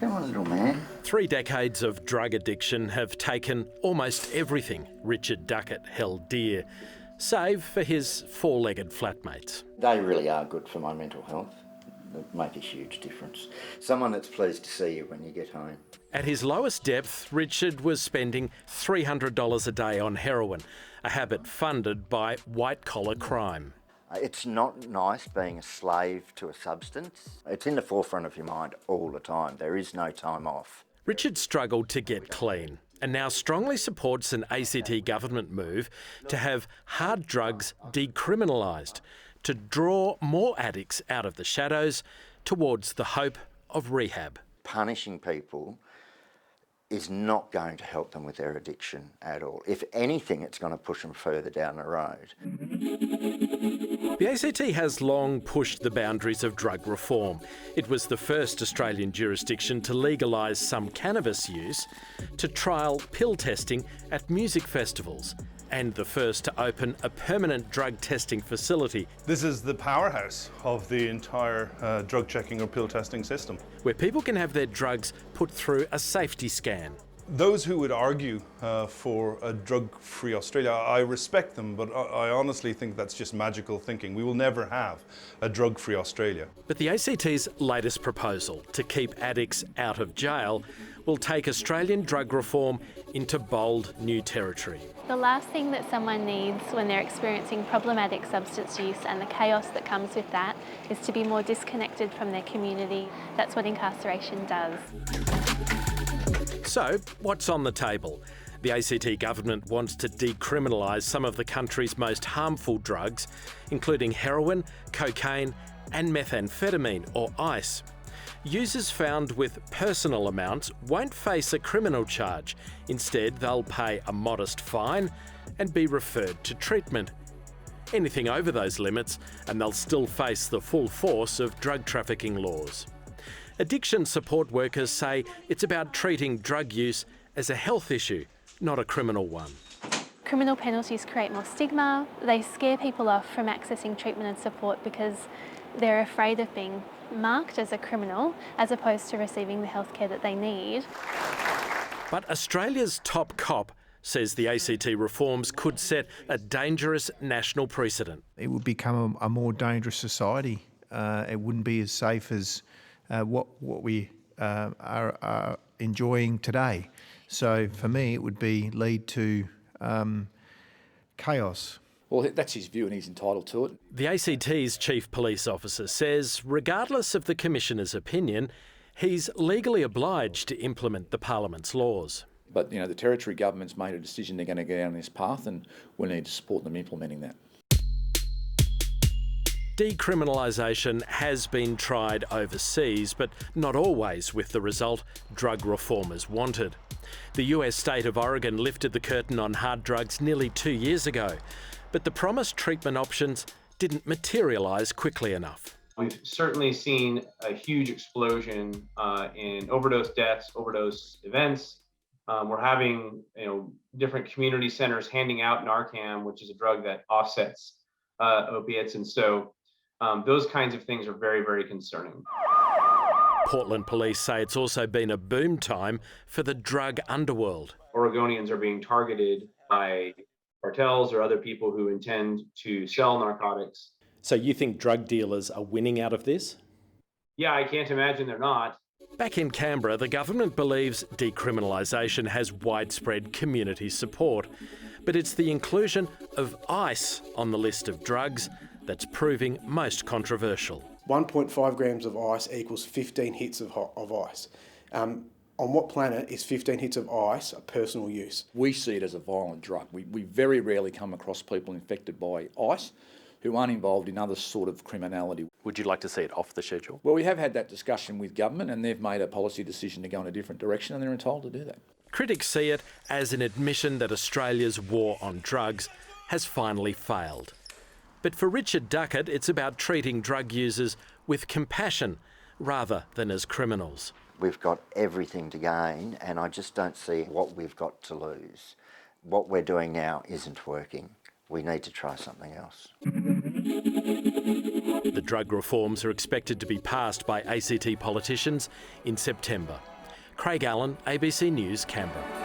Come on, little man. 3 decades of drug addiction have taken almost everything Richard Duckett held dear, save for his 4-legged flatmates. They really are good for my mental health. They make a huge difference. Someone that's pleased to see you when you get home. At his lowest depth, Richard was spending $300 a day on heroin, a habit funded by white-collar crime. It's not nice being a slave to a substance. It's in the forefront of your mind all the time. There is no time off. Richard struggled to get clean and now strongly supports an ACT government move to have hard drugs decriminalised, to draw more addicts out of the shadows towards the hope of rehab. Punishing people is not going to help them with their addiction at all. If anything, it's going to push them further down the road. The ACT has long pushed the boundaries of drug reform. It was the first Australian jurisdiction to legalise some cannabis use, to trial pill testing at music festivals, and the first to open a permanent drug testing facility. This is the powerhouse of the entire drug checking or pill testing system, where people can have their drugs put through a safety scan. Those who would argue for a drug-free Australia, I respect them, but I honestly think that's just magical thinking. We will never have a drug-free Australia. But the ACT's latest proposal to keep addicts out of jail will take Australian drug reform into bold new territory. The last thing that someone needs when they're experiencing problematic substance use and the chaos that comes with that is to be more disconnected from their community. That's what incarceration does. So, what's on the table? The ACT government wants to decriminalise some of the country's most harmful drugs, including heroin, cocaine and methamphetamine, or ice. Users found with personal amounts won't face a criminal charge. Instead, they'll pay a modest fine and be referred to treatment. Anything over those limits, and they'll still face the full force of drug trafficking laws. Addiction support workers say it's about treating drug use as a health issue, not a criminal one. Criminal penalties create more stigma. They scare people off from accessing treatment and support because they're afraid of being marked as a criminal as opposed to receiving the healthcare that they need. But Australia's top cop says the ACT reforms could set a dangerous national precedent. It would become a more dangerous society. It wouldn't be as safe as what we are enjoying today. So for me, it would lead to chaos. Well, that's his view and he's entitled to it. The ACT's chief police officer says, regardless of the Commissioner's opinion, he's legally obliged to implement the Parliament's laws. But, the Territory government's made a decision they're going to go down this path and we need to support them implementing that. Decriminalisation has been tried overseas, but not always with the result drug reformers wanted. The US state of Oregon lifted the curtain on hard drugs nearly 2 years ago, but the promised treatment options didn't materialise quickly enough. We've certainly seen a huge explosion in overdose deaths, overdose events. We're having different community centers handing out Narcan, which is a drug that offsets opiates, and so those kinds of things are very, very concerning. Portland police say it's also been a boom time for the drug underworld. Oregonians are being targeted by cartels or other people who intend to sell narcotics. So you think drug dealers are winning out of this? Yeah, I can't imagine they're not. Back in Canberra, the government believes decriminalisation has widespread community support, but it's the inclusion of ice on the list of drugs that's proving most controversial. 1.5 grams of ice equals 15 hits of ice. On what planet is 15 hits of ice a personal use? We see it as a violent drug. We very rarely come across people infected by ice who aren't involved in other sort of criminality. Would you like to see it off the schedule? Well, we have had that discussion with government and they've made a policy decision to go in a different direction and they're entitled to do that. Critics see it as an admission that Australia's war on drugs has finally failed. But for Richard Duckett, it's about treating drug users with compassion rather than as criminals. We've got everything to gain, and I just don't see what we've got to lose. What we're doing now isn't working. We need to try something else. The drug reforms are expected to be passed by ACT politicians in September. Craig Allen, ABC News, Canberra.